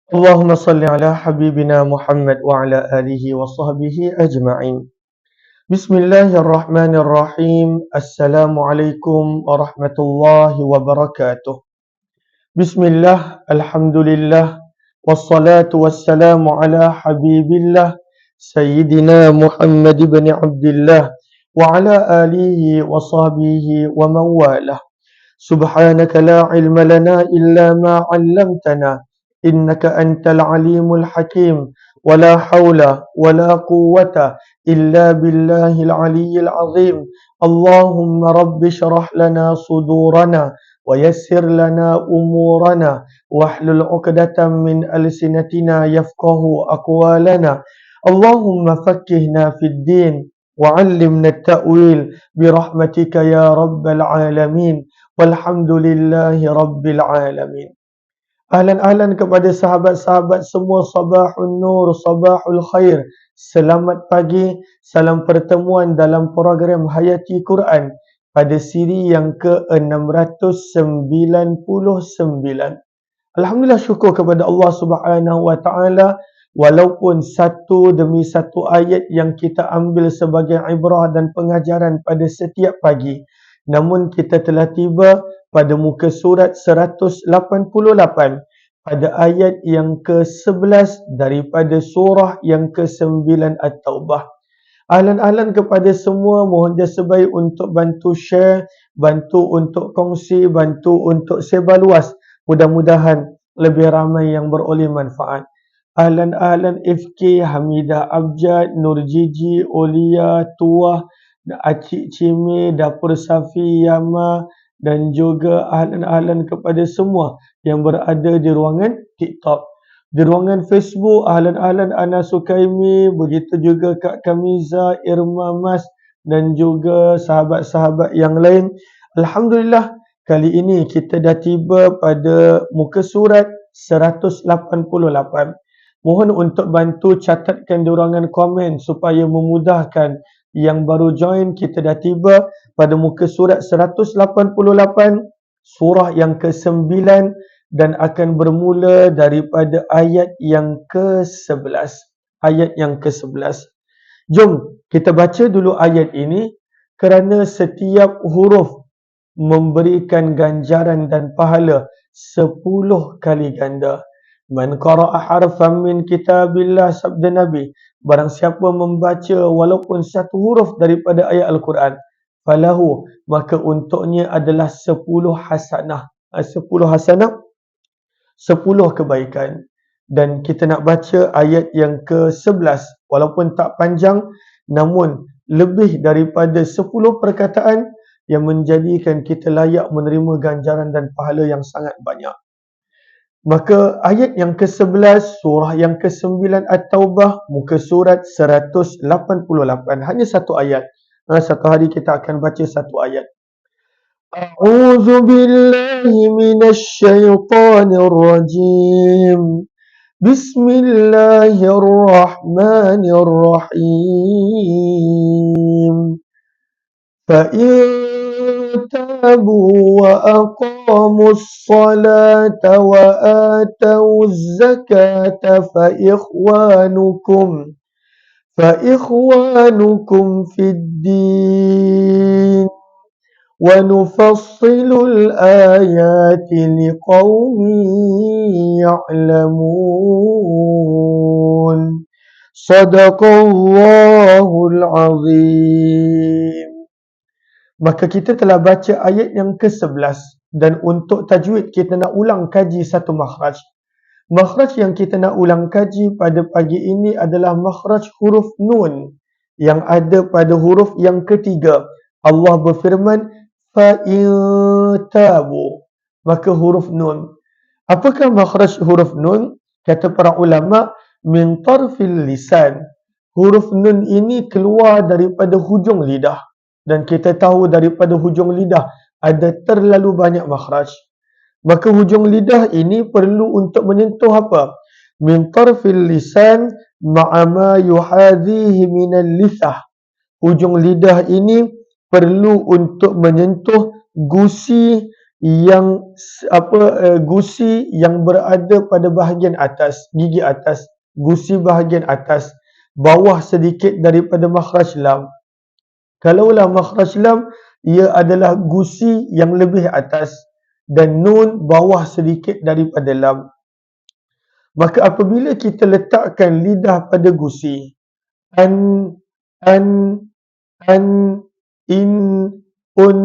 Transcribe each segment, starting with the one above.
اللهم صل على حبيبنا محمد وعلى آله وصحبه أجمعين. بسم الله الرحمن الرحيم. السلام عليكم ورحمة الله وبركاته. بسم الله، الحمد لله، والصلاة والسلام على حبيب الله سيدنا محمد بن عبد الله وعلى آله وصحبه ومن والاه. سبحانك لا علم لنا إلا ما علمتنا إنك أنت العليم الحكيم ولا حول ولا قوة إلا بالله العلي العظيم. اللهم رب اشرح لنا صدورنا ويسر لنا أمورنا واحلل عقدة من ألسنتنا يفقه أقوالنا. اللهم فقهنا في الدين وعلمنا التأويل برحمتك يا رب العالمين. Walhamdulillahi Rabbil Alamin. Ahlan-ahlan kepada sahabat-sahabat semua, sabahun nur, sabahul khair. Selamat pagi, salam pertemuan dalam program Hayati Quran pada siri yang ke-699. Alhamdulillah, syukur kepada Allah Subhanahu Wa Taala, walaupun satu demi satu ayat yang kita ambil sebagai ibrah dan pengajaran pada setiap pagi, namun kita telah tiba pada muka surat 188 pada ayat yang ke-11 daripada surah yang ke-9 At-Taubah. Ahlan-ahlan kepada semua, mohon jasa baik untuk bantu share, bantu untuk kongsi, bantu untuk sebar luas. Mudah-mudahan lebih ramai yang beroleh manfaat. Ahlan-ahlan FK, Hamidah Abjad, Nur Jiji, Olia, Tuah, Acik Cime, Dapur Safi, Yama, dan juga ahlan-ahlan kepada semua yang berada di ruangan TikTok. Di ruangan Facebook, ahlan-ahlan Ana Sukaimi, begitu juga Kak Kamiza, Irma Mas dan juga sahabat-sahabat yang lain. Alhamdulillah, kali ini kita dah tiba pada muka surat 188. Mohon untuk bantu catatkan di ruangan komen supaya memudahkan yang baru join. Kita dah tiba pada muka surat 188, surah yang ke-9 dan akan bermula daripada ayat yang ke-11. Ayat yang ke-11. Jom kita baca dulu ayat ini kerana setiap huruf memberikan ganjaran dan pahala 10 kali ganda. Man qara'a harfan min kitabillah, sabda Nabi, barang siapa membaca walaupun satu huruf daripada ayat Al-Quran, falahu, maka untuknya adalah 10 hasanah. 10 hasanah, 10 kebaikan. Dan kita nak baca ayat yang ke-11, walaupun tak panjang, namun lebih daripada 10 perkataan yang menjadikan kita layak menerima ganjaran dan pahala yang sangat banyak. Maka ayat yang ke-11, surah yang ke-9 At-Taubah, muka surat 188. Hanya satu ayat. Satu hari kita akan baca satu ayat. A'udzu billahi minasy syaithanir rajim. Bismillahirrahmanirrahim. Fa'in تابوا وأقاموا الصلاة وآتوا الزكاة فإخوانكم في الدين ونفصل الآيات لقوم يعلمون. صدق الله العظيم. Maka kita telah baca ayat yang ke-11 dan untuk tajwid kita nak ulang kaji satu makhraj. Makhraj yang kita nak ulang kaji pada pagi ini adalah makhraj huruf nun yang ada pada huruf yang ketiga. Allah berfirman, fa'in tabu. Maka huruf nun. Apakah makhraj huruf nun? Kata para ulama, min tarfil lisan. Huruf nun ini keluar daripada hujung lidah. Dan kita tahu daripada hujung lidah ada terlalu banyak makhraj. Maka hujung lidah ini perlu untuk menyentuh apa? Min tarfil lisan ma'ama yuhadhihi minal lithah. Hujung lidah ini perlu untuk menyentuh gusi gusi yang berada pada bahagian atas, gigi atas, gusi bahagian atas, bawah sedikit daripada makhraj lam. Kalaulah makhraj lam, ia adalah gusi yang lebih atas dan nun bawah sedikit daripada lam. Maka apabila kita letakkan lidah pada gusi, an, an, an, in, un,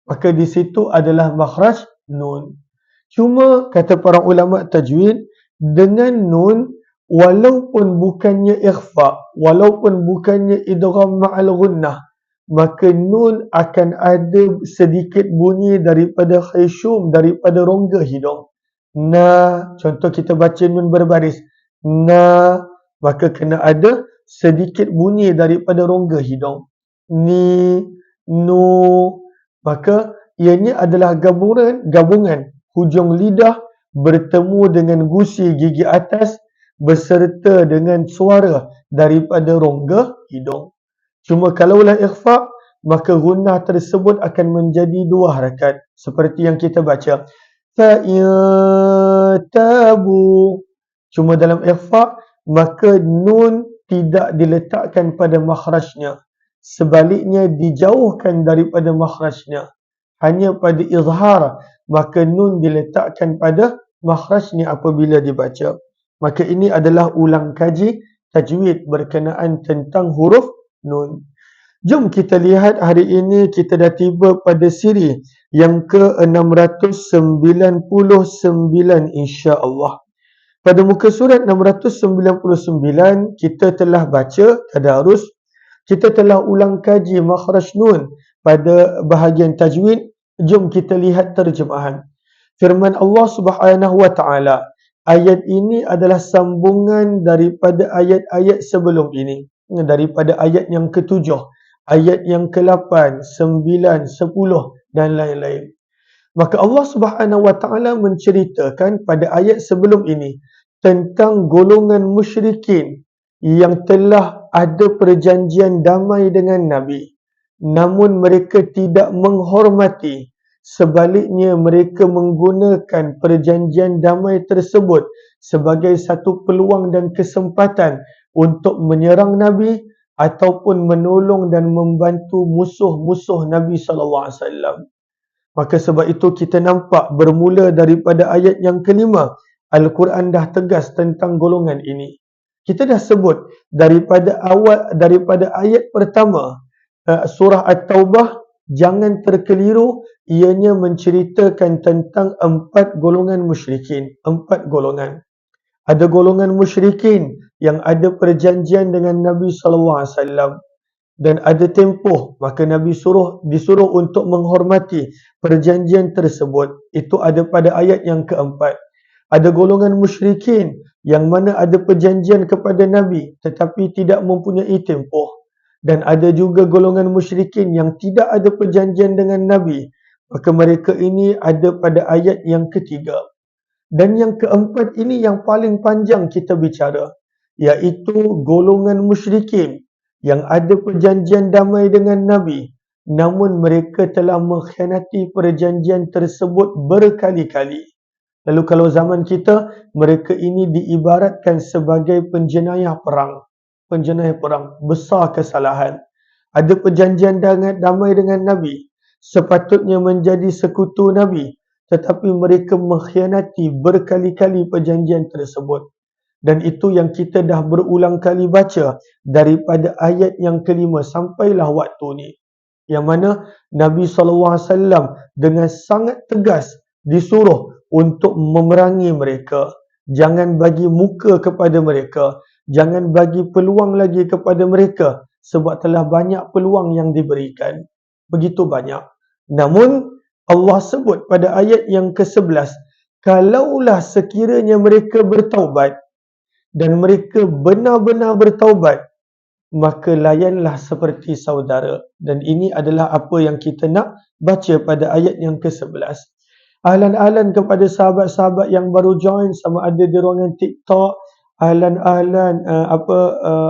maka di situ adalah makhraj nun. Cuma kata para ulama tajwid, dengan nun walaupun bukannya ikhfa, walaupun bukannya idgham ma'al gunnah, maka nun akan ada sedikit bunyi daripada khayshum, daripada rongga hidung. Na, contoh kita baca nun berbaris, na, maka kena ada sedikit bunyi daripada rongga hidung. Ni, nu, maka ianya adalah gabungan hujung lidah bertemu dengan gusi gigi atas beserta dengan suara daripada rongga hidung. Cuma kalaulah ikhfa, maka gunnah tersebut akan menjadi 2 harakat seperti yang kita baca. Tabu. Cuma dalam ikhfa, maka nun tidak diletakkan pada makhrajnya. Sebaliknya dijauhkan daripada makhrajnya. Hanya pada izhar, maka nun diletakkan pada makhrajnya apabila dibaca. Maka ini adalah ulang kaji tajwid berkenaan tentang huruf nun. Jom kita lihat hari ini kita dah tiba pada siri yang ke-699 insya-Allah. Pada muka surat 699 kita telah baca tadarus, kita telah ulang kaji makhraj nun pada bahagian tajwid. Jom kita lihat terjemahan. Firman Allah Subhanahu wa taala. Ayat ini adalah sambungan daripada ayat-ayat sebelum ini, daripada ayat yang ke-7, ayat yang ke-8, 9, 10 dan lain-lain. Maka Allah Subhanahu wa taala menceritakan pada ayat sebelum ini tentang golongan musyrikin yang telah ada perjanjian damai dengan Nabi, namun mereka tidak menghormati. Sebaliknya mereka menggunakan perjanjian damai tersebut sebagai satu peluang dan kesempatan untuk menyerang Nabi ataupun menolong dan membantu musuh-musuh Nabi SAW. Maka sebab itu kita nampak bermula daripada ayat yang ke-5, Al-Quran dah tegas tentang golongan ini. Kita dah sebut daripada ayat pertama surah At-Taubah, jangan terkeliru, ianya menceritakan tentang 4 golongan musyrikin. 4 golongan. Ada golongan musyrikin yang ada perjanjian dengan Nabi SAW dan ada tempoh, maka Nabi disuruh untuk menghormati perjanjian tersebut. Itu ada pada ayat yang keempat. Ada golongan musyrikin yang mana ada perjanjian kepada Nabi tetapi tidak mempunyai tempoh. Dan ada juga golongan musyrikin yang tidak ada perjanjian dengan Nabi. Maka mereka ini ada pada ayat yang ketiga. Dan yang keempat ini yang paling panjang kita bicara, iaitu golongan musyrikin yang ada perjanjian damai dengan Nabi, namun mereka telah mengkhianati perjanjian tersebut berkali-kali. Lalu kalau zaman kita, mereka ini diibaratkan sebagai penjenayah perang. Penjenayah perang, besar kesalahan. Ada perjanjian damai dengan Nabi, sepatutnya menjadi sekutu Nabi, tetapi mereka mengkhianati berkali-kali perjanjian tersebut. Dan itu yang kita dah berulang kali baca daripada ayat yang ke-5 sampailah waktu ni. Yang mana Nabi SAW dengan sangat tegas disuruh untuk memerangi mereka. Jangan bagi muka kepada mereka. Jangan bagi peluang lagi kepada mereka. Sebab telah banyak peluang yang diberikan. Begitu banyak. Namun Allah sebut pada ayat yang ke-11, kalaulah sekiranya mereka bertaubat dan mereka benar-benar bertaubat, maka layanlah seperti saudara. Dan ini adalah apa yang kita nak baca pada ayat yang ke-11. Ahlan-ahlan kepada sahabat-sahabat yang baru join, sama ada di ruangan TikTok. Ahlan-ahlan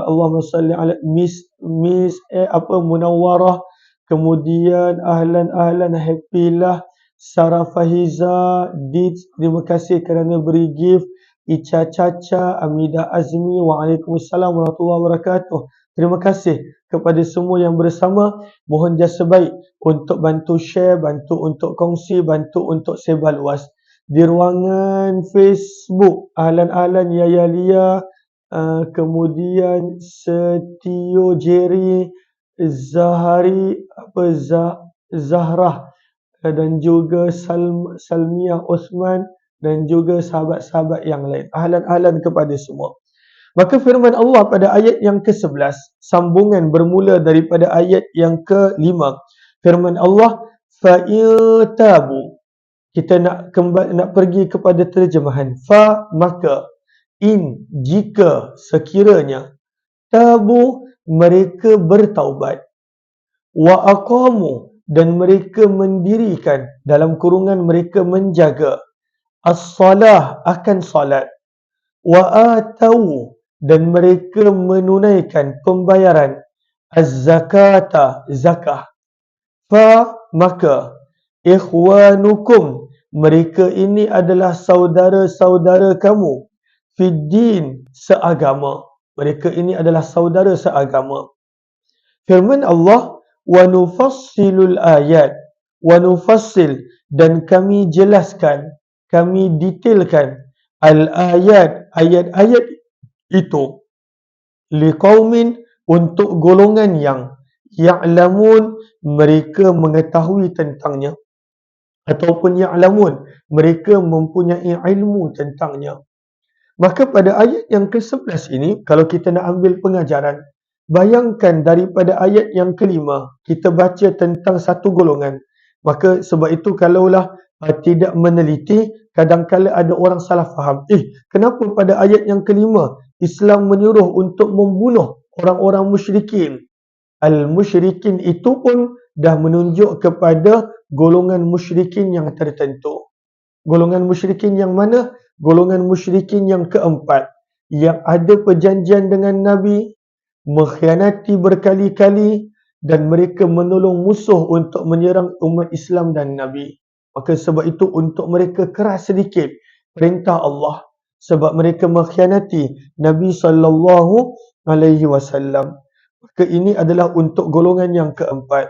Allahumma salli ala Miss Munawwarah. Kemudian ahlan-ahlan happy lah. Sarah Fahiza, Dids, terima kasih kerana beri gift. Ica Caca, Amida Azmi, Waalaikumsalam warahmatullahi wabarakatuh. Terima kasih kepada semua yang bersama. Mohon jasa baik untuk bantu share, bantu untuk kongsi, bantu untuk sebar luas. Di ruangan Facebook, Ahlan-Ahlan Yaya Lia, kemudian Setio Jerry, Zahari, Zahrah, dan juga Salmiah Osman dan juga sahabat-sahabat yang lain. Ahlan-ahlan kepada semua. Maka firman Allah pada ayat yang ke-11, sambungan bermula daripada ayat yang ke-5. Firman Allah, fa'il tabu. Kita nak pergi kepada terjemahan. Fa, maka. In, jika, sekiranya. Tabu, mereka bertaubat. Wa aqamu, dan mereka mendirikan, dalam kurungan mereka menjaga, as-salah, akan salat. Wa atau, dan mereka menunaikan pembayaran, az-zakata, zakah. Fa, maka. Ikhwanukum, mereka ini adalah saudara-saudara kamu. Fiddin, seagama. Mereka ini adalah saudara seagama. Firman Allah, wa nufassilul ayat, wa nufassil, dan kami jelaskan, kami detailkan, al-ayat, ayat-ayat itu, liqaumin, untuk golongan yang ya'lamun, mereka mengetahui tentangnya, ataupun ya'lamun, mereka mempunyai ilmu tentangnya. Maka pada ayat yang ke-11 ini, kalau kita nak ambil pengajaran, bayangkan daripada ayat yang ke-5, kita baca tentang satu golongan. Maka sebab itu kalaulah tidak meneliti, kadang-kala ada orang salah faham. Kenapa pada ayat yang ke-5, Islam menyuruh untuk membunuh orang-orang musyrikin? Al-musyrikin itu pun dah menunjuk kepada golongan musyrikin yang tertentu. Golongan musyrikin yang mana? Golongan musyrikin yang keempat, yang ada perjanjian dengan Nabi, mengkhianati berkali-kali, dan mereka menolong musuh untuk menyerang umat Islam dan Nabi. Maka sebab itu untuk mereka keras sedikit perintah Allah, sebab mereka mengkhianati Nabi SAW. Maka ini adalah untuk golongan yang keempat.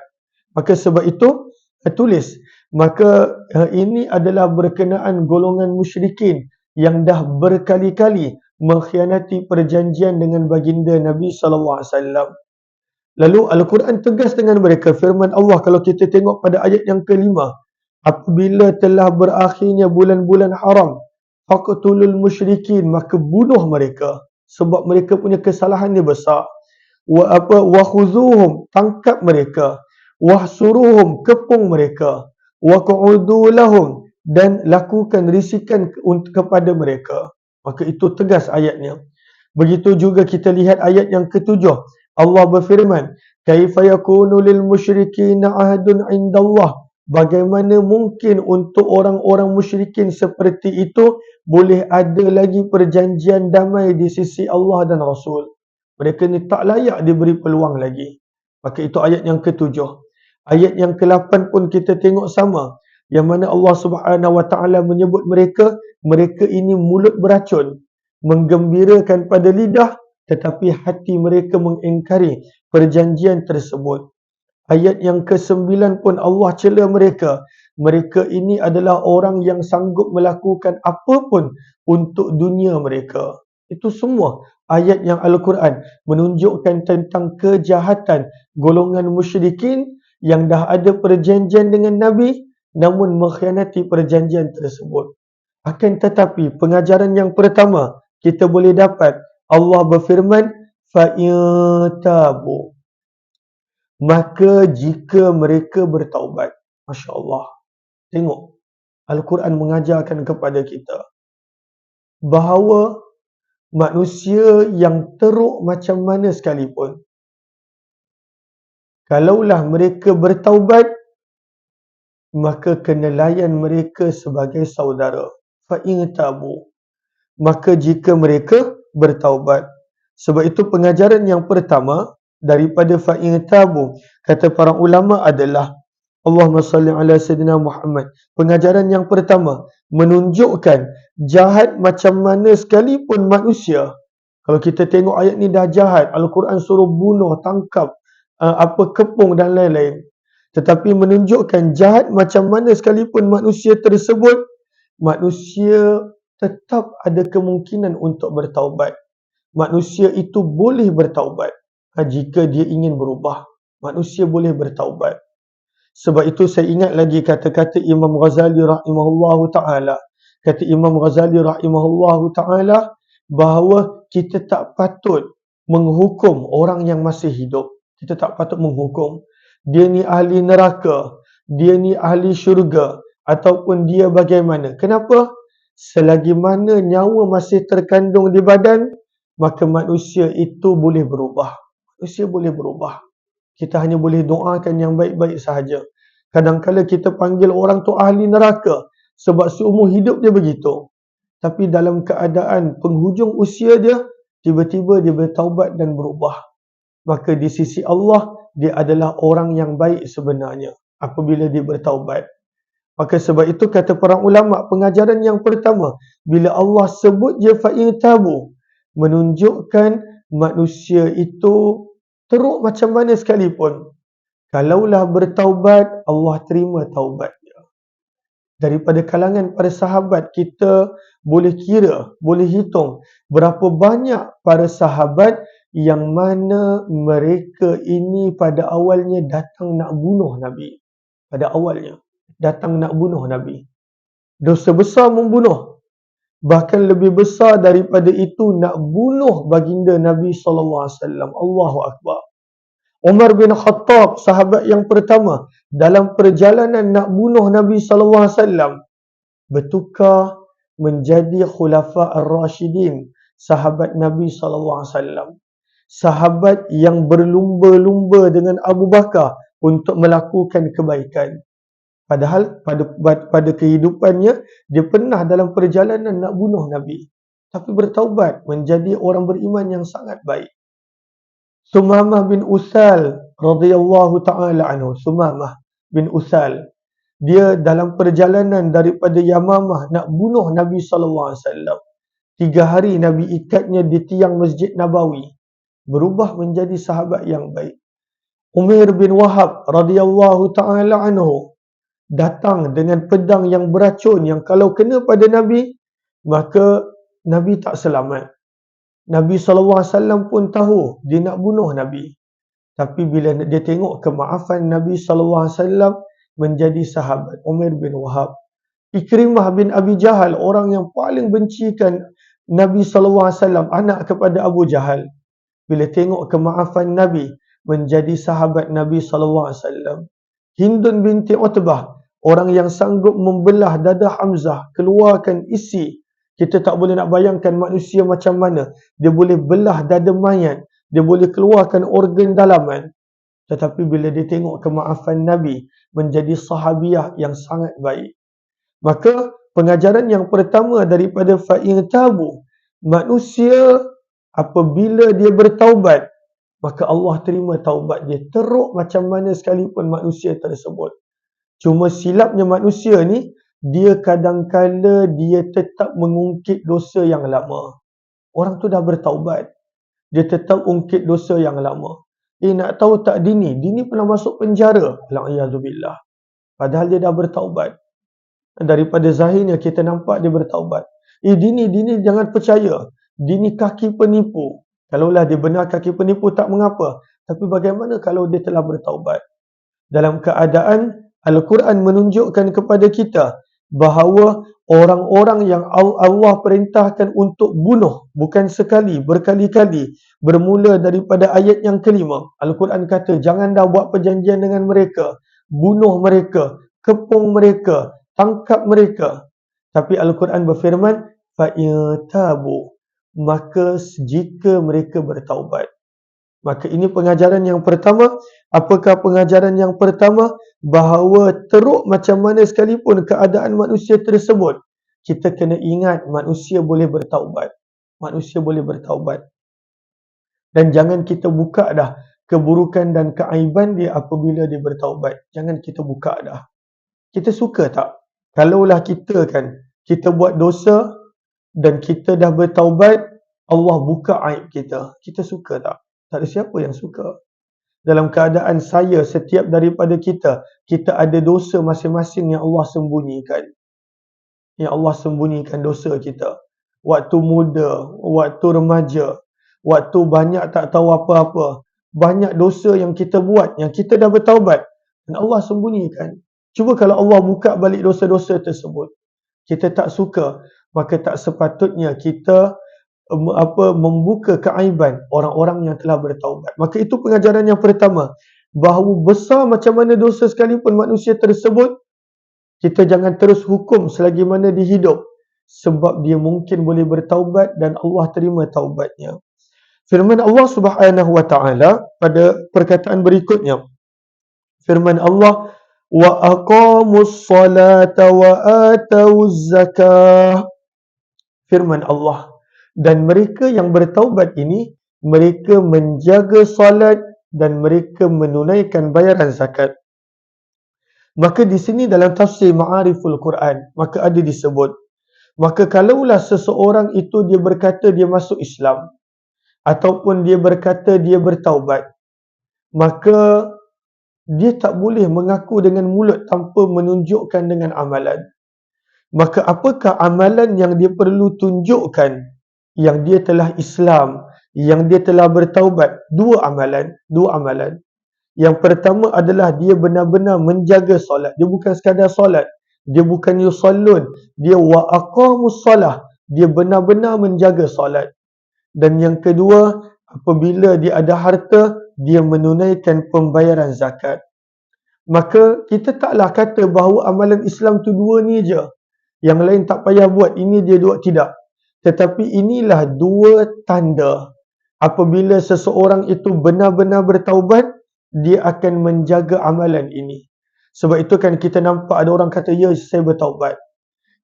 Maka sebab itu tulis, maka ini adalah berkenaan golongan musyrikin yang dah berkali-kali mengkhianati perjanjian dengan baginda Nabi SAW. Lalu Al-Quran tegas dengan mereka. Firman Allah, kalau kita tengok pada ayat yang ke-5, apabila telah berakhirnya bulan-bulan haram, faqtulul musyrikin, maka bunuh mereka, sebab mereka punya kesalahan dia besar. Wa khuzuhum, tangkap mereka. Wahsuruhum, kepung mereka. Wa qu'udu lahum, dan lakukan risikan kepada mereka. Maka itu tegas ayatnya. Begitu juga kita lihat ayat yang ke-7. Allah berfirman, kaifa yakunu lil musyrikina ahdun indallah. Bagaimana mungkin untuk orang-orang musyrikin seperti itu boleh ada lagi perjanjian damai di sisi Allah dan Rasul? Mereka ni tak layak diberi peluang lagi. Maka itu ayat yang ke-7. Ayat yang ke-8 pun kita tengok sama. Yang mana Allah Subhanahu Wa Taala menyebut mereka ini mulut beracun, menggembirakan pada lidah, tetapi hati mereka mengingkari perjanjian tersebut. Ayat yang ke-9 pun Allah cela mereka. Mereka ini adalah orang yang sanggup melakukan apapun untuk dunia mereka. Itu semua ayat yang Al-Quran menunjukkan tentang kejahatan golongan musyrikin yang dah ada perjanjian dengan Nabi, namun mengkhianati perjanjian tersebut. Akan tetapi pengajaran yang pertama kita boleh dapat, Allah berfirman, fa'intabu, maka jika mereka bertaubat. Masya Allah. Tengok, Al-Quran mengajarkan kepada kita bahawa manusia yang teruk macam mana sekalipun, kalaulah mereka bertaubat, maka kena layan mereka sebagai saudara. Fa'in tabu, maka jika mereka bertaubat. Sebab itu pengajaran yang pertama daripada fa'in tabu, kata para ulama adalah Allahumma salli ala Sayyidina Muhammad. Pengajaran yang pertama, menunjukkan jahat macam mana sekalipun manusia. Kalau kita tengok ayat ni dah jahat, Al-Quran suruh bunuh, tangkap, kepung dan lain-lain. Tetapi menunjukkan jahat macam mana sekalipun manusia tersebut, manusia tetap ada kemungkinan untuk bertaubat. Manusia itu boleh bertaubat jika dia ingin berubah. Manusia boleh bertaubat. Sebab itu saya ingat lagi kata-kata Imam Ghazali rahimahullahu ta'ala. Kata Imam Ghazali rahimahullahu ta'ala bahawa kita tak patut menghukum orang yang masih hidup. Kita tak patut menghukum. Dia ni ahli neraka, dia ni ahli syurga, ataupun dia bagaimana. Kenapa? Selagi mana nyawa masih terkandung di badan, maka manusia itu boleh berubah. Manusia boleh berubah. Kita hanya boleh doakan yang baik-baik sahaja. Kadang-kadang kita panggil orang tu ahli neraka sebab seumur hidup dia begitu. Tapi dalam keadaan penghujung usia dia, tiba-tiba dia bertaubat dan berubah. Maka di sisi Allah, dia adalah orang yang baik sebenarnya apabila dia bertaubat. Maka sebab itu kata para ulama, pengajaran yang pertama, bila Allah sebut je fa'in tabu, menunjukkan manusia itu teruk macam mana sekalipun, kalaulah bertaubat, Allah terima taubat dia. Daripada kalangan para sahabat, kita boleh kira, boleh hitung berapa banyak para sahabat yang mana mereka ini pada awalnya datang nak bunuh Nabi. Pada awalnya datang nak bunuh Nabi. Dosa besar membunuh. Bahkan lebih besar daripada itu nak bunuh baginda Nabi SAW. Allahu Akbar. Umar bin Khattab, sahabat yang pertama, dalam perjalanan nak bunuh Nabi SAW, bertukar menjadi Khulafa Ar-Rashidin, sahabat Nabi SAW. Sahabat yang berlumba-lumba dengan Abu Bakar untuk melakukan kebaikan. Padahal pada kehidupannya, dia pernah dalam perjalanan nak bunuh Nabi. Tapi bertaubat menjadi orang beriman yang sangat baik. Sumamah bin Usal radhiyallahu ta'ala anhu. Sumamah bin Usal. Dia dalam perjalanan daripada Yamamah nak bunuh Nabi SAW. 3 hari Nabi ikatnya di tiang Masjid Nabawi. Berubah menjadi sahabat yang baik. Umair bin Wahab radhiyallahu ta'ala anhu datang dengan pedang yang beracun yang kalau kena pada Nabi, maka Nabi tak selamat. Nabi SAW pun tahu dia nak bunuh Nabi. Tapi bila dia tengok kemaafan Nabi SAW, menjadi sahabat Umair bin Wahab. Ikrimah bin Abi Jahal, orang yang paling bencikan Nabi SAW, anak kepada Abu Jahal. Bila tengok kemaafan Nabi, menjadi sahabat Nabi SAW. Hindun binti Utbah, orang yang sanggup membelah dada Hamzah, keluarkan isi. Kita tak boleh nak bayangkan manusia macam mana. Dia boleh belah dada mayat, dia boleh keluarkan organ dalaman. Tetapi bila dia tengok kemaafan Nabi, menjadi sahabiah yang sangat baik. Maka pengajaran yang pertama daripada fa'in tabu, manusia apabila dia bertaubat, maka Allah terima taubat dia, teruk macam mana sekalipun manusia tersebut. Cuma silapnya manusia ni, dia kadang-kala dia tetap mengungkit dosa yang lama. Orang tu dah bertaubat, dia tetap ungkit dosa yang lama. Nak tahu tak Dini pernah masuk penjara. Alhamdulillah. Padahal dia dah bertaubat. Daripada zahirnya kita nampak dia bertaubat. Dini jangan percaya. Dini kaki penipu. Kalaulah dia benar kaki penipu tak mengapa. Tapi bagaimana kalau dia telah bertaubat? Dalam keadaan Al-Quran menunjukkan kepada kita bahawa orang-orang yang Allah perintahkan untuk bunuh, bukan sekali, berkali-kali, bermula daripada ayat yang kelima. Al-Quran kata, jangan dah buat perjanjian dengan mereka, bunuh mereka, kepung mereka, tangkap mereka. Tapi Al-Quran berfirman, fa'in tabu, maka jika mereka bertaubat. Maka ini pengajaran yang pertama. Apakah pengajaran yang pertama? Bahawa teruk macam mana sekalipun keadaan manusia tersebut, kita kena ingat manusia boleh bertaubat. Manusia boleh bertaubat. Dan jangan kita buka dah keburukan dan keaiban dia apabila dia bertaubat. Jangan kita buka dah. Kita suka tak? Kalaulah kita kita buat dosa dan kita dah bertaubat, Allah buka aib kita. Kita suka tak? Tak ada siapa yang suka. Dalam keadaan setiap daripada kita ada dosa masing-masing yang Allah sembunyikan. Yang Allah sembunyikan dosa kita. Waktu muda, waktu remaja, waktu banyak tak tahu apa-apa. Banyak dosa yang kita buat, yang kita dah bertaubat. Dan Allah sembunyikan. Cuba kalau Allah buka balik dosa-dosa tersebut. Kita tak suka, maka tak sepatutnya kita membuka keaiban orang-orang yang telah bertaubat. Maka itu pengajaran yang pertama. Bahawa besar macam mana dosa sekalipun manusia tersebut, kita jangan terus hukum selagi mana dia hidup. Sebab dia mungkin boleh bertaubat dan Allah terima taubatnya. Firman Allah Subhanahu wa taala pada perkataan berikutnya. Firman Allah, wa aqamus salata wa atauz zakah. Firman Allah, dan mereka yang bertaubat ini, mereka menjaga salat dan mereka menunaikan bayaran zakat. Maka di sini dalam tafsir Ma'ariful Quran, maka ada disebut, maka kalaulah seseorang itu dia berkata dia masuk Islam, ataupun dia berkata dia bertaubat, maka dia tak boleh mengaku dengan mulut tanpa menunjukkan dengan amalan. Maka apakah amalan yang dia perlu tunjukkan yang dia telah Islam, yang dia telah bertaubat? Dua amalan. Yang pertama adalah dia benar-benar menjaga solat. Dia bukan sekadar solat. Dia bukan yusallun. Dia wa aqamus salah. Dia benar-benar menjaga solat. Dan yang kedua, apabila dia ada harta, dia menunaikan pembayaran zakat. Maka kita taklah kata bahawa amalan Islam tu dua ni je. Yang lain tak payah buat. Ini dia buat, tidak. Tetapi inilah dua tanda. Apabila seseorang itu benar-benar bertaubat, dia akan menjaga amalan ini. Sebab itu kan kita nampak ada orang kata, ya saya bertaubat.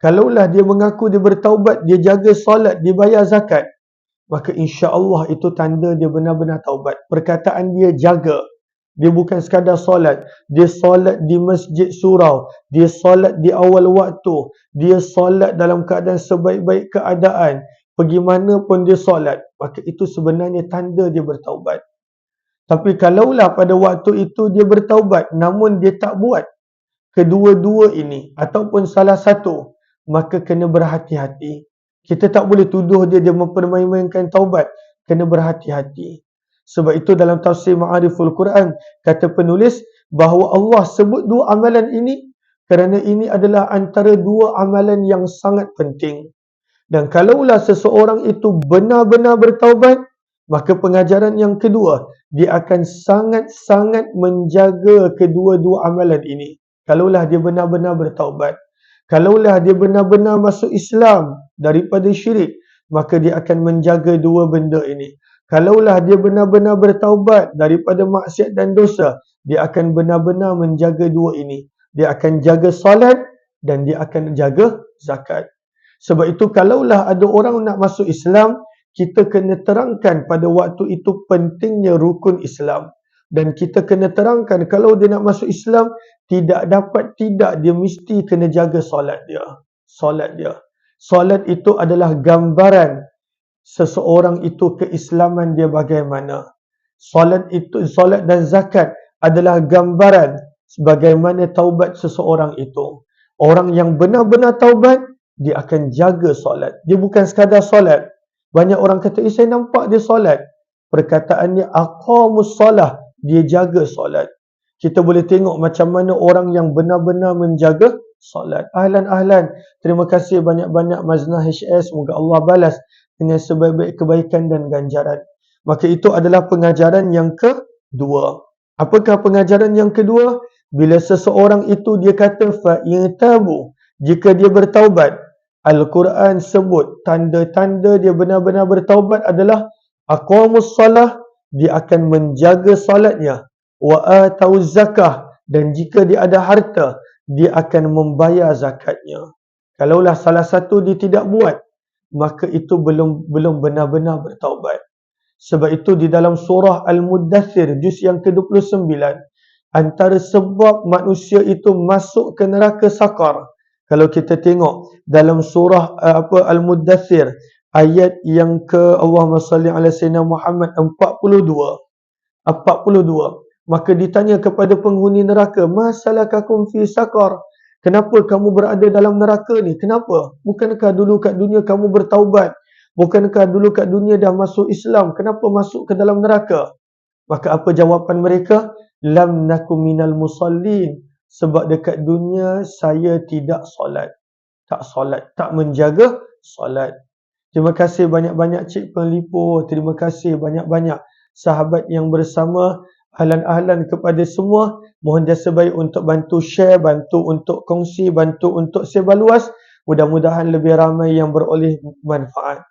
Kalaulah dia mengaku dia bertaubat, dia jaga solat, dia bayar zakat, maka insya-Allah itu tanda dia benar-benar taubat. Perkataan dia jaga. Dia bukan sekadar solat. Dia solat di masjid surau. Dia solat di awal waktu. Dia solat dalam keadaan sebaik-baik keadaan. Pergi mana pun dia solat. Maka itu sebenarnya tanda dia bertaubat. Tapi kalaulah pada waktu itu dia bertaubat, namun dia tak buat kedua-dua ini, ataupun salah satu, maka kena berhati-hati. Kita tak boleh tuduh dia mempermain-mainkan taubat. Kena berhati-hati. Sebab itu dalam tafsir Ma'ariful Quran, kata penulis bahawa Allah sebut dua amalan ini kerana ini adalah antara dua amalan yang sangat penting. Dan kalaulah seseorang itu benar-benar bertaubat, maka pengajaran yang kedua, dia akan sangat-sangat menjaga kedua-dua amalan ini. Kalaulah dia benar-benar bertaubat. Kalaulah dia benar-benar masuk Islam daripada syirik, maka dia akan menjaga dua benda ini. Kalaulah dia benar-benar bertaubat daripada maksiat dan dosa, dia akan benar-benar menjaga dua ini. Dia akan jaga salat dan dia akan jaga zakat. Sebab itu kalaulah ada orang nak masuk Islam, kita kena terangkan pada waktu itu pentingnya rukun Islam. Dan kita kena terangkan kalau dia nak masuk Islam, tidak dia mesti kena jaga solat dia. Solat itu adalah gambaran seseorang itu keislaman dia bagaimana. Solat dan zakat adalah gambaran bagaimana taubat seseorang itu. Orang yang benar-benar taubat, dia akan jaga solat. Dia bukan sekadar solat. Banyak orang kata, saya nampak dia solat. Perkataannya aqamus salah, dia jaga solat. Kita boleh tengok macam mana orang yang benar-benar menjaga solat. Ahlan. Terima kasih banyak-banyak Maznah HS. Semoga Allah balas dengan sebaik-baik kebaikan dan ganjaran. Maka itu adalah pengajaran yang kedua. Apakah pengajaran yang kedua? Bila seseorang itu dia kata fa'intabu, jika dia bertaubat, Al-Quran sebut tanda-tanda dia benar-benar bertaubat adalah aqamus salah, dia akan menjaga salatnya, wa atauz zakah, dan jika dia ada harta, dia akan membayar zakatnya. Kalaulah salah satu dia tidak buat, maka itu belum benar-benar bertaubat. Sebab itu di dalam surah Al-Muddathir juz yang ke-29, antara sebab manusia itu masuk ke neraka sakar, kalau kita tengok dalam surah Al-Muddathir ayat yang ke Allahumma salli ala sayyidina Muhammad 42, maka ditanya kepada penghuni neraka, masalakakum fi sakar, kenapa kamu berada dalam neraka ni? Kenapa? Bukankah dulu kat dunia kamu bertaubat? Bukankah dulu kat dunia dah masuk Islam? Kenapa masuk ke dalam neraka? Maka apa jawapan mereka? Lam nakum minal musallin. Sebab dekat dunia saya tidak solat. Tak menjaga solat. Terima kasih banyak-banyak Cik Penglipo. Terima kasih banyak-banyak sahabat yang bersama. Ahlan-ahlan kepada semua. Mohon jasa baik untuk bantu share, bantu untuk kongsi, bantu untuk sebar luas. Mudah-mudahan lebih ramai yang beroleh manfaat.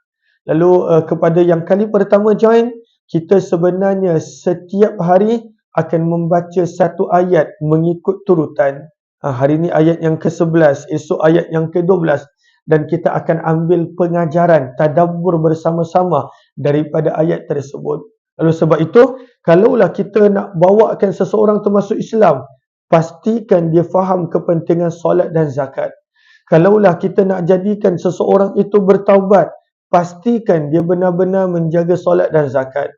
Lalu kepada yang kali pertama join, kita sebenarnya setiap hari akan membaca satu ayat mengikut turutan. Hari ini ayat yang ke-11, esok ayat yang ke-12. Dan kita akan ambil pengajaran, tadabbur bersama-sama daripada ayat tersebut. Lalu sebab itu, kalaulah kita nak bawakan seseorang tu masuk Islam, pastikan dia faham kepentingan solat dan zakat. Kalaulah kita nak jadikan seseorang itu bertaubat, pastikan dia benar-benar menjaga solat dan zakat.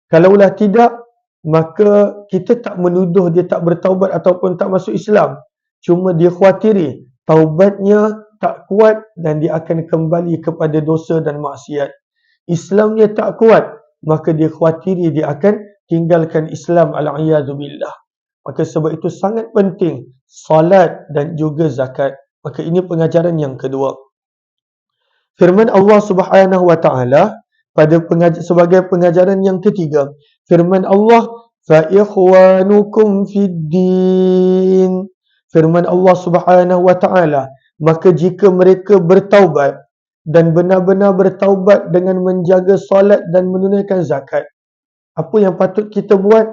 Kalaulah tidak, maka kita tak menuduh dia tak bertaubat ataupun tak masuk Islam. Cuma dia khawatiri taubatnya tak kuat dan dia akan kembali kepada dosa dan maksiat. Islamnya tak kuat, maka dia khawatiri dia akan tinggalkan Islam, al-a'yadzubillah. Maka sebab itu sangat penting solat dan juga zakat. Maka ini pengajaran yang kedua. Firman Allah Subhanahu wa taala sebagai pengajaran yang ketiga. Firman Allah, fa ikhwanukum fid din. Firman Allah Subhanahu wa taala, maka jika mereka bertaubat dan benar-benar bertaubat dengan menjaga solat dan menunaikan zakat, apa yang patut kita buat?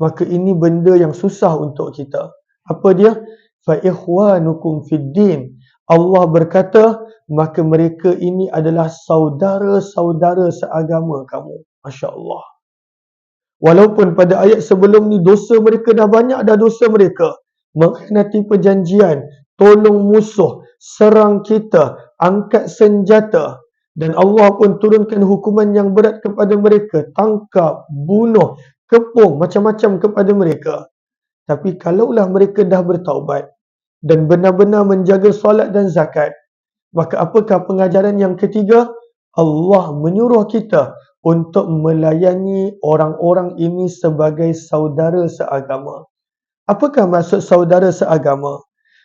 Maka ini benda yang susah untuk kita. Apa dia? Fa ikhwanukum fid din. Allah berkata, maka mereka ini adalah saudara-saudara seagama kamu. Masya Allah. Walaupun pada ayat sebelum ni dosa mereka dah banyak dah dosa mereka. Mengkhianati perjanjian, tolong musuh, serang kita, angkat senjata. Dan Allah pun turunkan hukuman yang berat kepada mereka. Tangkap, bunuh, kepung, macam-macam kepada mereka. Tapi kalaulah mereka dah bertaubat dan benar-benar menjaga solat dan zakat, maka apakah pengajaran yang ketiga? Allah menyuruh kita untuk melayani orang-orang ini sebagai saudara seagama. Apakah maksud saudara seagama?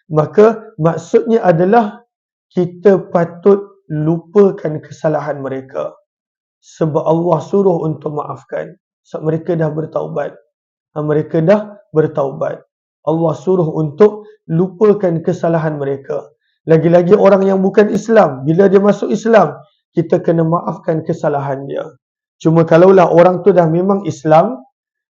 Maka maksudnya adalah kita patut lupakan kesalahan mereka. Sebab Allah suruh untuk maafkan. Sebab mereka dah bertaubat. Mereka dah bertaubat. Allah suruh untuk lupakan kesalahan mereka. Lagi-lagi orang yang bukan Islam, bila dia masuk Islam, kita kena maafkan kesalahan dia. Cuma kalaulah orang tu dah memang Islam,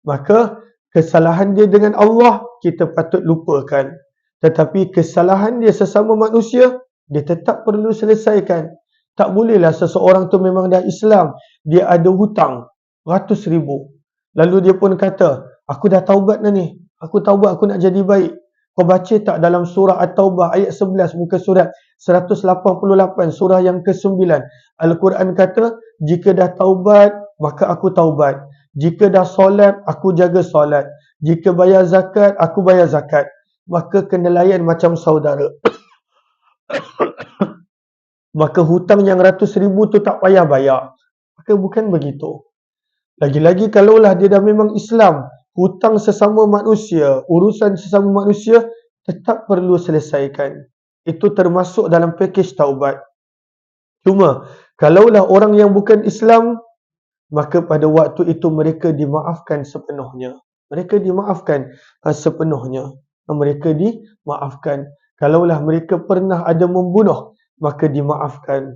maka kesalahan dia dengan Allah, kita patut lupakan. Tetapi kesalahan dia sesama manusia, dia tetap perlu selesaikan. Tak bolehlah seseorang tu memang dah Islam, dia ada hutang ratus ribu. Lalu dia pun kata, aku dah taubat dah ni. Aku taubat, aku nak jadi baik. Kau baca tak dalam surah At-Taubah ayat 11 muka surat 188, surah yang ke-9. Al-Quran kata, jika dah taubat, maka aku taubat. Jika dah solat, aku jaga solat. Jika bayar zakat, aku bayar zakat. Maka kena layan macam saudara. Maka hutang yang ratus ribu tu tak payah bayar. Maka bukan begitu. Lagi-lagi kalaulah dia dah memang Islam, hutang sesama manusia, urusan sesama manusia tetap perlu selesaikan. Itu termasuk dalam pakej taubat. Cuma, kalaulah orang yang bukan Islam, maka pada waktu itu mereka dimaafkan sepenuhnya. Mereka dimaafkan sepenuhnya. Mereka dimaafkan. Kalaulah mereka pernah ada membunuh, maka dimaafkan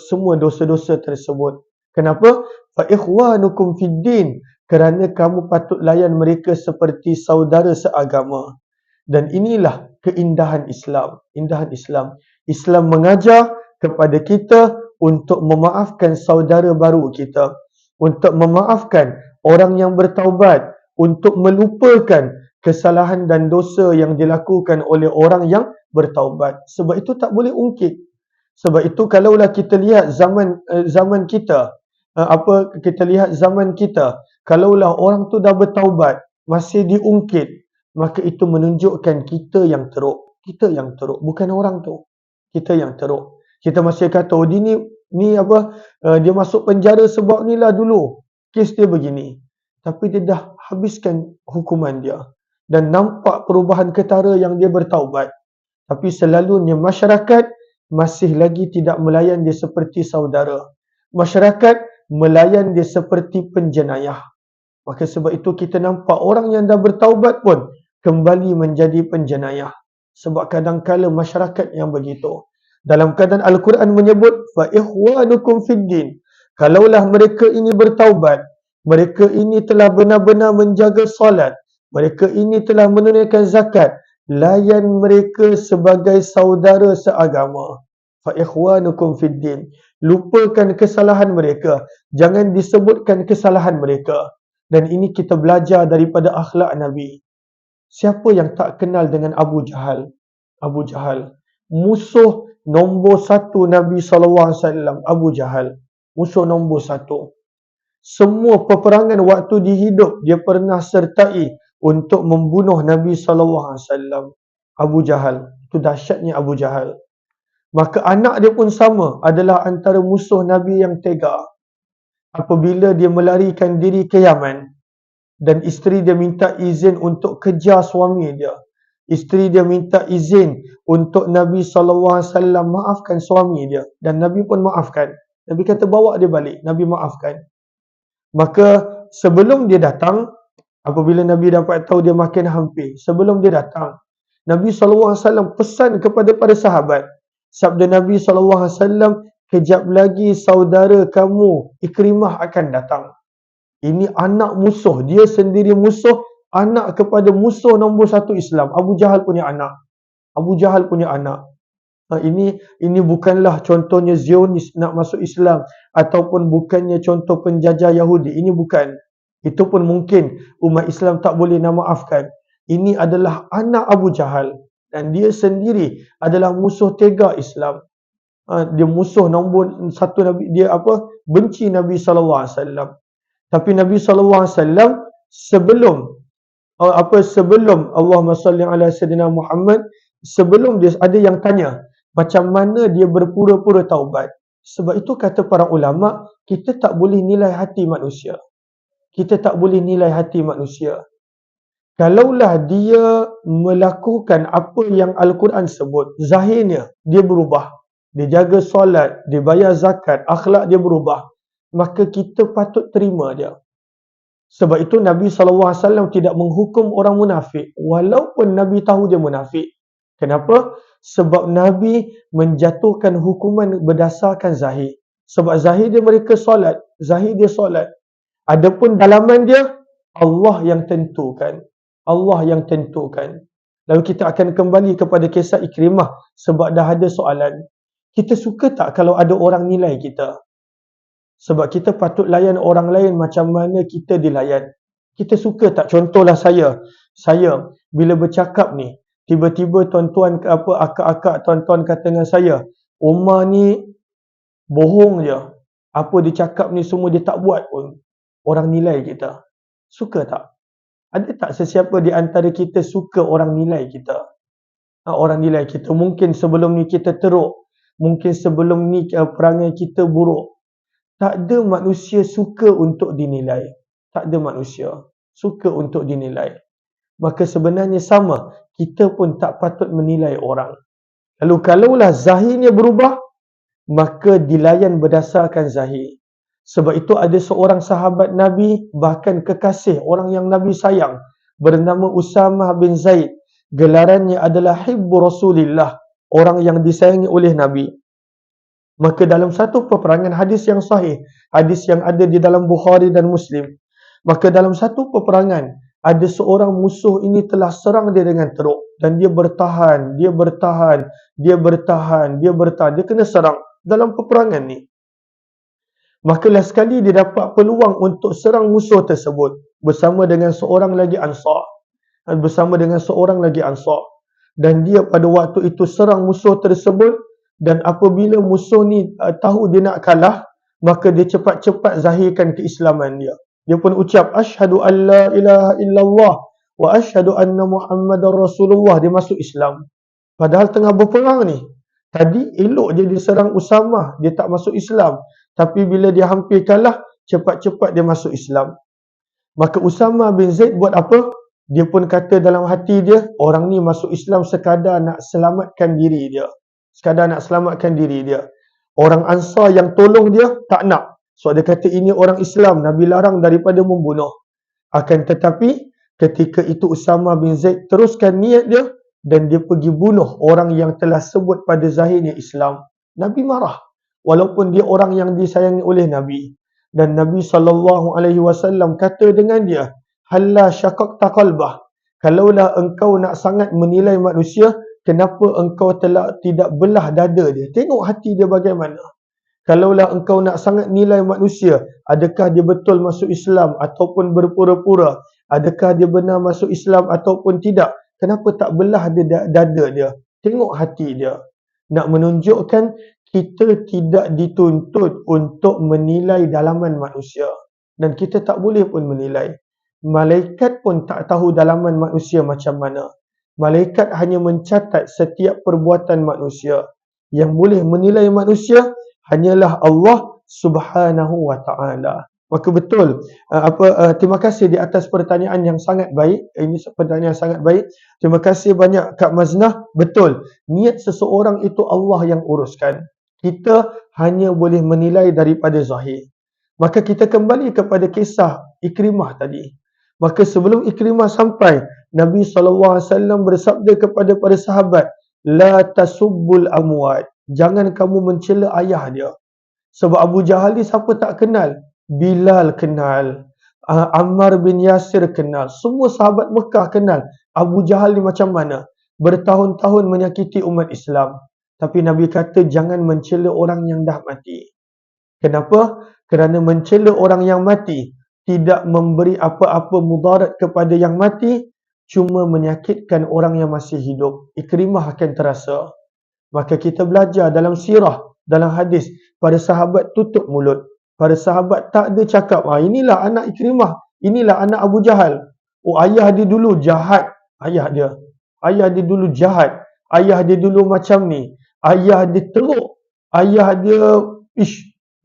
semua dosa-dosa tersebut. Kenapa? Fa ikhwanukum fid din. Kerana kamu patut layan mereka seperti saudara seagama. Dan inilah keindahan Islam. Indahan Islam. Islam mengajar kepada kita untuk memaafkan saudara baru kita. untuk memaafkan orang yang bertaubat, untuk melupakan kesalahan dan dosa yang dilakukan oleh orang yang bertaubat. Sebab itu tak boleh ungkit. Sebab itu kalaulah kita lihat zaman kita, kita lihat zaman kita, kalaulah orang tu dah bertaubat, masih diungkit, maka itu menunjukkan kita yang teruk. Kita yang teruk, bukan orang tu. Kita yang teruk. Kita masih kata, oh dia dia masuk penjara sebab ni lah dulu. Kes dia begini. Tapi dia dah habiskan hukuman dia. Dan nampak perubahan ketara yang dia bertaubat. Tapi selalunya masyarakat masih lagi tidak melayan dia seperti saudara. Masyarakat melayan dia seperti penjenayah. Maka sebab itu kita nampak orang yang dah bertaubat pun kembali menjadi penjenayah. Sebab kadang-kala masyarakat yang begitu. Dalam keadaan Al-Quran menyebut fa ikhwanukum fiddin. Kalaulah mereka ini bertaubat, mereka ini telah benar-benar menjaga solat, mereka ini telah menunaikan zakat, layan mereka sebagai saudara seagama. Fa ikhwanukum fiddin. Lupakan kesalahan mereka, jangan disebutkan kesalahan mereka. Dan ini kita belajar daripada akhlak Nabi. Siapa yang tak kenal dengan Abu Jahal? Abu Jahal, musuh nombor satu Nabi SAW. Abu Jahal, musuh nombor satu. Semua peperangan waktu dia hidup, dia pernah sertai untuk membunuh Nabi SAW. Abu Jahal, itu dahsyatnya Abu Jahal. Maka anak dia pun sama, adalah antara musuh Nabi yang tega. Apabila dia melarikan diri ke Yaman, dan isteri dia minta izin untuk kejar suami dia. Isteri dia minta izin untuk Nabi SAW maafkan suami dia. Dan Nabi pun maafkan. Nabi kata bawa dia balik. Nabi maafkan. Maka sebelum dia datang, apabila Nabi dapat tahu dia makin hampir, sebelum dia datang, Nabi SAW pesan kepada para sahabat. Sabda Nabi SAW, kejap lagi saudara kamu Ikrimah akan datang. Ini anak musuh. Dia sendiri musuh. Anak kepada musuh nombor satu Islam. Abu Jahal punya anak. Abu Jahal punya anak. Ini bukanlah contohnya Zionis nak masuk Islam. Ataupun bukannya contoh penjajah Yahudi. Ini bukan. Itu pun mungkin umat Islam tak boleh nak maafkan. Ini adalah anak Abu Jahal. Dan dia sendiri adalah musuh tega Islam. Dia musuh nombor satu Nabi. Dia benci Nabi SAW. Tapi Nabi SAW sebelum Allahumma salli ala Sayyidina Muhammad, sebelum dia ada yang tanya macam mana dia berpura-pura taubat. Sebab itu kata para ulama, kita tak boleh nilai hati manusia. Kita tak boleh nilai hati manusia. Kalaulah dia melakukan apa yang Al-Quran sebut, zahirnya dia berubah. Dia jaga solat, dia bayar zakat, akhlak dia berubah. Maka kita patut terima dia. Sebab itu Nabi SAW tidak menghukum orang munafik. Walaupun Nabi tahu dia munafik. Kenapa? Sebab Nabi menjatuhkan hukuman berdasarkan zahir. Sebab zahir dia mereka solat. Zahir dia solat. Adapun dalaman dia, Allah yang tentukan. Allah yang tentukan. Lalu kita akan kembali kepada kisah Ikrimah. Sebab dah ada soalan. Kita suka tak kalau ada orang nilai kita? Sebab kita patut layan orang lain macam mana kita dilayan. Kita suka tak? Contohlah saya. Saya bila bercakap ni, tiba-tiba tuan-tuan akak-akak tuan-tuan kata dengan saya, Umar ni bohong je. Apa dia cakap ni semua dia tak buat pun. Orang nilai kita. Suka tak? Ada tak sesiapa di antara kita suka orang nilai kita? Orang nilai kita. Mungkin sebelum ni kita teruk. Mungkin sebelum ni perangai kita buruk. Tak ada manusia suka untuk dinilai. Tak ada manusia suka untuk dinilai. Maka sebenarnya sama. Kita pun tak patut menilai orang. Lalu kalaulah zahirnya berubah, maka dilayan berdasarkan zahir. Sebab itu ada seorang sahabat Nabi, bahkan kekasih, orang yang Nabi sayang, bernama Usamah bin Zaid. Gelarannya adalah Hibbu Rasulillah, orang yang disayangi oleh Nabi. Maka dalam satu peperangan, hadis yang sahih, hadis yang ada di dalam Bukhari dan Muslim, maka dalam satu peperangan, ada seorang musuh ini telah serang dia dengan teruk. Dan dia bertahan, dia kena serang dalam peperangan ni. Maka last sekali dia dapat peluang untuk serang musuh tersebut bersama dengan seorang lagi Ansar. Dan dia pada waktu itu serang musuh tersebut, dan apabila musuh ni tahu dia nak kalah, maka dia cepat-cepat zahirkan keislaman dia. Dia pun ucap asyhadu an la ilaha illallah wa asyhadu anna Muhammadar Rasulullah. Dia masuk Islam. Padahal tengah berperang ni. Tadi elok je dia serang Usamah, dia tak masuk Islam. Tapi bila dia hampir kalah, cepat-cepat dia masuk Islam. Maka Usamah bin Zaid buat apa? Dia pun kata dalam hati dia, orang ni masuk Islam sekadar nak selamatkan diri dia. Orang Ansar yang tolong dia tak nak. So dia kata ini orang Islam, Nabi larang daripada membunuh. Akan tetapi ketika itu Usamah bin Zaid teruskan niat dia dan dia pergi bunuh orang yang telah sebut pada zahirnya Islam. Nabi marah. Walaupun dia orang yang disayangi oleh Nabi. Dan Nabi SAW kata dengan dia, halla syaqaqta qalbah. Kalaulah engkau nak sangat menilai manusia, kenapa engkau telah tidak belah dada dia? Tengok hati dia bagaimana. Kalaulah engkau nak sangat nilai manusia, adakah dia betul masuk Islam ataupun berpura-pura? Adakah dia benar masuk Islam ataupun tidak? Kenapa tak belah dada dia? Tengok hati dia. Nak menunjukkan kita tidak dituntut untuk menilai dalaman manusia. Dan kita tak boleh pun menilai. Malaikat pun tak tahu dalaman manusia macam mana. Malaikat hanya mencatat setiap perbuatan manusia. Yang boleh menilai manusia hanyalah Allah Subhanahu wa ta'ala. Maka betul, terima kasih di atas pertanyaan yang sangat baik. Ini pertanyaan yang sangat baik. Terima kasih banyak Kak Maznah. Betul, niat seseorang itu Allah yang uruskan. Kita hanya boleh menilai daripada zahir. Maka kita kembali kepada kisah Ikrimah tadi. Maka sebelum Ikrimah sampai, Nabi SAW bersabda kepada para sahabat, la tasubbul amwat. Jangan kamu mencela ayah dia. Sebab Abu Jahal ni siapa tak kenal? Bilal kenal. Ammar bin Yasir kenal. Semua sahabat Mekah kenal. Abu Jahal ni macam mana? Bertahun-tahun menyakiti umat Islam. Tapi Nabi kata jangan mencela orang yang dah mati. Kenapa? Kerana mencela orang yang mati tidak memberi apa-apa mudarat kepada yang mati, cuma menyakitkan orang yang masih hidup. Ikrimah akan terasa. Maka kita belajar dalam sirah, dalam hadis, para sahabat tutup mulut. Para sahabat tak ada cakap, inilah anak Ikrimah, inilah anak Abu Jahal. Oh, ayah dia dulu jahat. Ayah dia dulu jahat. Ayah dia dulu macam ni. Ayah dia teruk. Ayah dia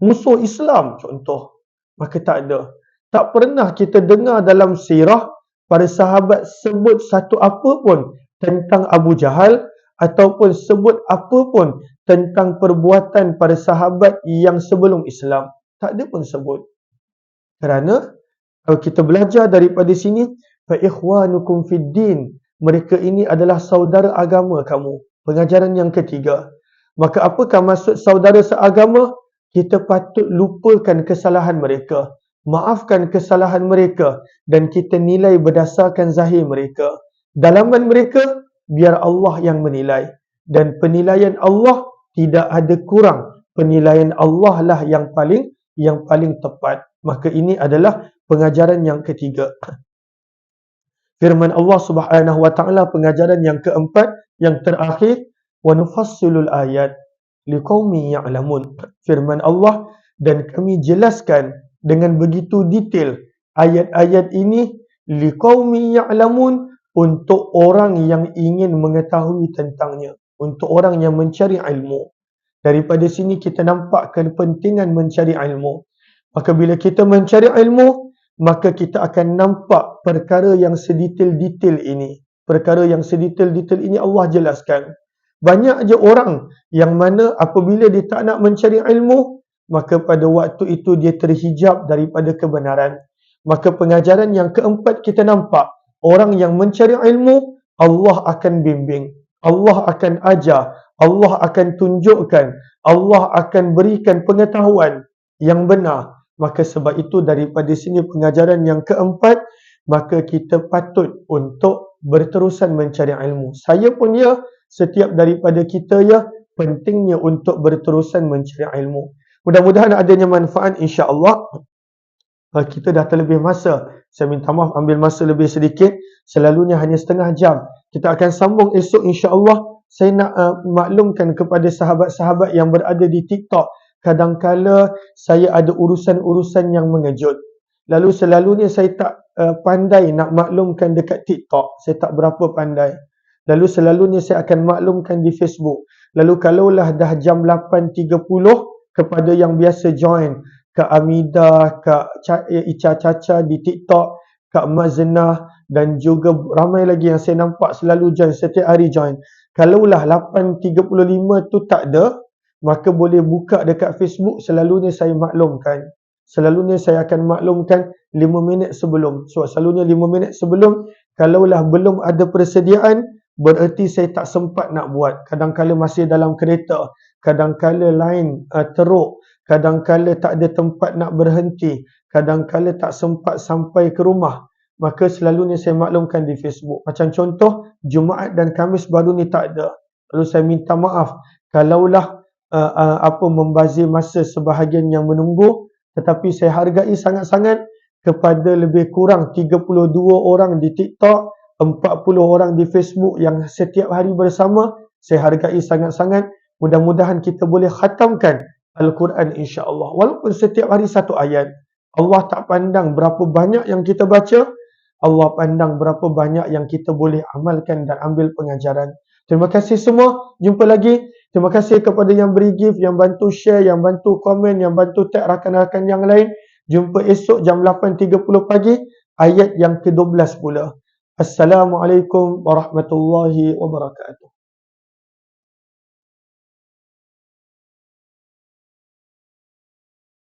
musuh Islam, contoh. Maka tak ada. Tak pernah kita dengar dalam sirah para sahabat sebut satu apa pun tentang Abu Jahal ataupun sebut apa pun tentang perbuatan para sahabat yang sebelum Islam. Tak ada pun sebut. Kerana kalau kita belajar daripada sini, fa ikhwanukum fid din. Mereka ini adalah saudara agama kamu. Pengajaran yang ketiga. Maka apakah maksud saudara seagama? Kita patut lupakan kesalahan mereka. Maafkan kesalahan mereka. Dan kita nilai berdasarkan zahir mereka. Dalaman mereka, biar Allah yang menilai. Dan penilaian Allah tidak ada kurang. Penilaian Allah lah yang paling tepat. Maka ini adalah pengajaran yang ketiga. Firman Allah Subhanahu wa ta'ala, pengajaran yang keempat, yang terakhir, wa nufassilul ayat liqaumin ya'lamun. Firman Allah, dan kami jelaskan dengan begitu detail ayat-ayat ini liqaumin ya'lamun, untuk orang yang ingin mengetahui tentangnya, untuk orang yang mencari ilmu. Daripada sini kita nampak kepentingan mencari ilmu. Maka bila kita mencari ilmu, maka kita akan nampak perkara yang sedetail-detail ini. Perkara yang sedetail-detail ini Allah jelaskan. Banyak je orang yang mana apabila dia tak nak mencari ilmu, maka pada waktu itu dia terhijab daripada kebenaran. Maka pengajaran yang keempat kita nampak, orang yang mencari ilmu, Allah akan bimbing. Allah akan ajar. Allah akan tunjukkan. Allah akan berikan pengetahuan yang benar. Maka sebab itu daripada sini pengajaran yang keempat, maka kita patut untuk berterusan mencari ilmu. Saya pun ya, setiap daripada kita ya, pentingnya untuk berterusan mencari ilmu. Mudah-mudahan adanya manfaat, insya-Allah. Kita dah terlebih masa. Saya minta maaf ambil masa lebih sedikit. Selalunya hanya setengah jam. Kita akan sambung esok, insya-Allah. Saya nak maklumkan kepada sahabat-sahabat yang berada di TikTok, kadangkala saya ada urusan-urusan yang mengejut. Lalu selalunya saya tak pandai nak maklumkan dekat TikTok. Saya tak berapa pandai. Lalu selalunya saya akan maklumkan di Facebook. Lalu kalaulah dah jam 8.30 kepada yang biasa join, Kak Amidah, Kak Ica Caca di TikTok, Kak Mazenah dan juga ramai lagi yang saya nampak selalu join, setiap hari join. Kalaulah 8.35 tu tak ada, maka boleh buka dekat Facebook, selalunya saya maklumkan. Selalunya saya akan maklumkan 5 minit sebelum. So selalunya 5 minit sebelum, kalaulah belum ada persediaan, bererti saya tak sempat nak buat. Kadang-kala masih dalam kereta, kadang-kala lain teruk, kadang-kala tak ada tempat nak berhenti, kadang-kala tak sempat sampai ke rumah. Maka selalunya saya maklumkan di Facebook. Macam contoh, Jumaat dan Khamis baru ni tak ada. Lalu saya minta maaf kalaulah membazir masa sebahagian yang menunggu, tetapi saya hargai sangat-sangat kepada lebih kurang 32 orang di TikTok, 40 orang di Facebook yang setiap hari bersama. Saya hargai sangat-sangat. Mudah-mudahan kita boleh khatamkan Al-Quran, insya-Allah. Walaupun setiap hari satu ayat. Allah tak pandang berapa banyak yang kita baca, Allah pandang berapa banyak yang kita boleh amalkan dan ambil pengajaran. Terima kasih semua. Jumpa lagi. Terima kasih kepada yang beri gift, yang bantu share, yang bantu komen, yang bantu tag rakan-rakan yang lain. Jumpa esok jam 8.30 pagi, ayat yang ke-12 pula. Assalamualaikum warahmatullahi wabarakatuh.